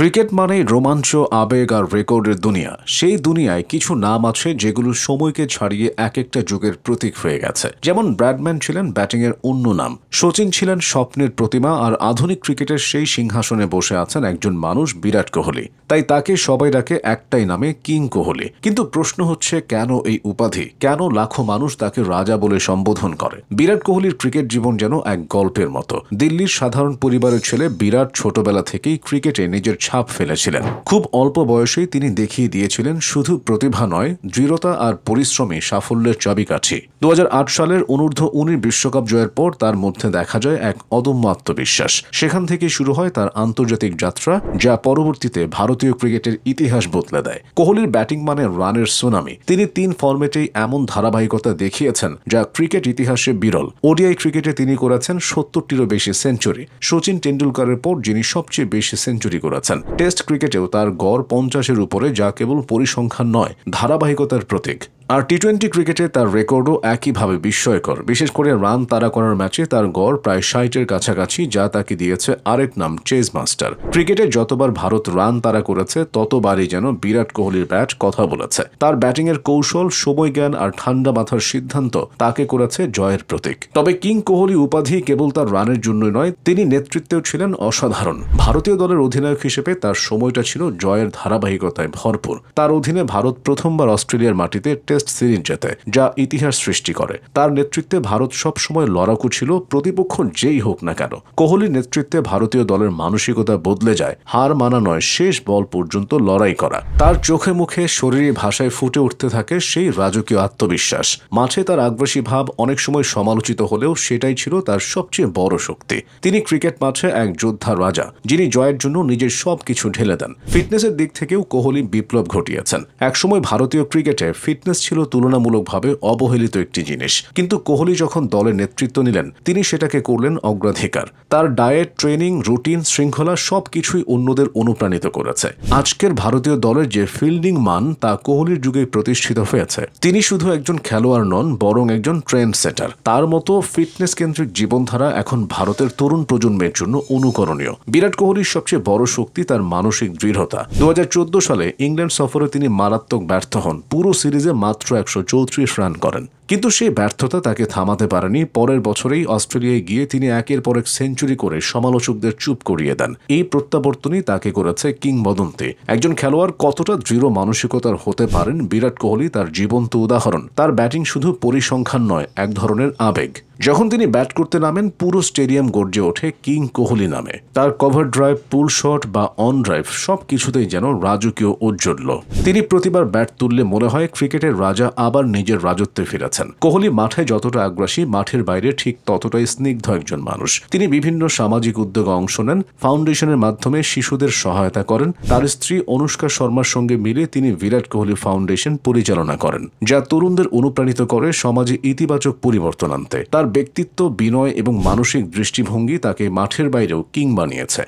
Cricket মানেই রোমাঞ্চ, আবেগ আর রেকর্ডের দুনিয়া। সেই দুনিয়ায় কিছু নাম আছে যেগুলো সময়কে ছাড়িয়ে এক একটা যুগের প্রতীক হয়ে গেছে। যেমন ব্র্যাডম্যান ছিলেন ব্যাটিংয়ের অন্য নাম, সচিন ছিলেন স্বপ্নের প্রতিমা, আর আধুনিক ক্রিকেটের সেই সিংহাসনে বসে আছেন একজন মানুষ, বিরাট কোহলি। তাই তাকে সবাই ডাকে একটাই নামে, কিং কোহলি। কিন্তু প্রশ্ন হচ্ছে, কেন এই উপাধি? কেন লাখো মানুষ তাকে রাজা বলে সম্বোধন করে? বিরাট কোহলির ক্রিকেট জীবন যেন এক গল্পের মতো। দিল্লির সাধারণ পরিবারের ছেলে বিরাট ছোটবেলা থেকেই ক্রিকেটে নিজের ছাপ ফেলেছিলেন। খুব অল্প বয়সেই তিনি দেখিয়ে দিয়েছিলেন শুধু প্রতিভা নয়, দৃঢ়তা আর পরিশ্রমী সাফল্যের চাবিকাঠি। 2008 সালের অনূর্ধ্ব-19 বিশ্বকাপ জয়ের পর তার মধ্যে দেখা যায় এক অদম্য আত্মবিশ্বাস। সেখান থেকে শুরু হয় তার আন্তর্জাতিক যাত্রা, যা পরবর্তীতে ভারতীয় ক্রিকেটের ইতিহাস বদলে দেয়। কোহলির ব্যাটিং মানে রানের সুনামি। তিনি 3 ফরম্যাটেই এমন ধারাবাহিকতা দেখিয়েছেন যা ক্রিকেট ইতিহাসে বিরল। ওডিআই ক্রিকেটে তিনি করেছেন 70টিরও বেশি সেঞ্চুরি, সচিন টেন্ডুলকারের পর যিনি সবচেয়ে বেশি সেঞ্চুরি করেছেন। টেস্ট ক্রিকেটেও তার গড় 50-এর উপরে, যা কেবল পরিসংখ্যান নয়, ধারাবাহিকতার প্রতীক। আর টি-20 ক্রিকেটে তার রেকর্ডও একইভাবে বিস্ময়কর। বিশেষ করে রান তাড়া করার ম্যাচে তার গড় প্রায় 60-এর কাছাকাছি, যা তাকে দিয়েছে আরেক নাম, চেজ মাস্টার। ক্রিকেটে যতবার ভারত রান তাড়া করেছে ততবারই যেন বিরাট কোহলির ব্যাট কথা বলেছে। তার ব্যাটিংয়ের কৌশল, সময়জ্ঞান আর ঠান্ডা মাথার সিদ্ধান্ত তাকে করেছে জয়ের প্রতীক। তবে কিং কোহলি উপাধি কেবল তার রানের জন্যই নয়, তিনি নেতৃত্বেও ছিলেন অসাধারণ। ভারতীয় দলের অধিনায়ক হিসেবে তার সময়টা ছিল জয়ের ধারাবাহিকতায় ভরপুর। তার অধীনে ভারত প্রথমবার অস্ট্রেলিয়ার মাটিতে টেস্ট সিরিজ জেতে, যা ইতিহাস সৃষ্টি করে। তার নেতৃত্বে ভারত সবসময় লড়াকু ছিল, প্রতিপক্ষ যেই হোক না কেন। কোহলির নেতৃত্বে ভারতীয় দলের মানসিকতা বদলে যায়। হার মানা নয়, শেষ বল পর্যন্ত লড়াই করা। তার চোখে মুখে, শরীরী ভাষায় ফুটে উঠতে থাকে সেই রাজকীয় আত্মবিশ্বাস। মাঠে তার আগ্রাসী ভাব অনেক সময় সমালোচিত হলেও সেটাই ছিল তার সবচেয়ে বড় শক্তি। তিনি ক্রিকেট মাঠে এক যোদ্ধা রাজা, যিনি জয়ের জন্য নিজের সবকিছু ঢেলে দেন। ফিটনেসের দিক থেকেও কোহলি বিপ্লব ঘটিয়েছেন। একসময় ভারতীয় ক্রিকেটে ফিটনেস ছিল তুলনামূলকভাবে অবহেলিত একটি জিনিস, কিন্তু কোহলি যখন দলের নেতৃত্ব নিলেন, তিনি সেটাকে করলেন অগ্রাধিকার। তার ডায়েট, ট্রেনিং, রুটিন, শৃঙ্খলা সবকিছুই অন্যদের অনুপ্রাণিত করেছে। আজকের ভারতীয় দলের যে ফিল্ডিং মান, তা কোহলির যুগে প্রতিষ্ঠিত হয়েছে। তিনি শুধু একজন খেলোয়াড় নন, বরং একজন ট্রেন্ড সেটার। তার মতো ফিটনেস কেন্দ্রিক জীবনধারা এখন ভারতের তরুণ প্রজন্মের জন্য অনুকরণীয়। বিরাট কোহলির সবচেয়ে বড় শক্তি তার মানসিক দৃঢ়তা। 2014 সালে ইংল্যান্ড সফরে তিনি মারাত্মক ব্যর্থ হন। পুরো সিরিজে মাত্র 134 রান করেন, কিন্তু সেই ব্যর্থতা তাকে থামাতে পারেনি। পরের বছরেই অস্ট্রেলিয়ায় গিয়ে তিনি একের পর এক সেঞ্চুরি করে সমালোচকদের চুপ করিয়ে দেন। এই প্রত্যাবর্তনই তাকে করেছে কিংবদন্তি। একজন খেলোয়াড় কতটা দৃঢ় মানসিকতার হতে পারেন, বিরাট কোহলি তার জীবন্ত উদাহরণ। তার ব্যাটিং শুধু পরিসংখ্যান নয়, এক ধরনের আবেগ। যখন তিনি ব্যাট করতে নামেন, পুরো স্টেডিয়াম গর্জে ওঠে কিং কোহলি নামে। তার কভার ড্রাইভ, পুল শট বা অন ড্রাইভ, সবকিছুতেই যেন রাজকীয় ঔজ্জ্বল্য। তিনি প্রতিবার ব্যাট তুললে মনে হয় ক্রিকেটের রাজা আবার নিজের রাজত্বে ফিরেছেন। কোহলি মাঠে যতটা আগ্রাসী, মাঠের বাইরে ঠিক ততটাই স্নিগ্ধ একজন মানুষ। তিনি বিভিন্ন সামাজিক উদ্যোগে অংশ নেন, ফাউন্ডেশনের মাধ্যমে শিশুদের সহায়তা করেন। তার স্ত্রী অনুষ্কা শর্মার সঙ্গে মিলে তিনি বিরাট কোহলি ফাউন্ডেশন পরিচালনা করেন, যা তরুণদের অনুপ্রাণিত করে সমাজে ইতিবাচক পরিবর্তন আনতে। তার ব্যক্তিত্ব, বিনয় এবং মানসিক দৃষ্টিভঙ্গি তাকে মাঠের বাইরেও কিং বানিয়েছে।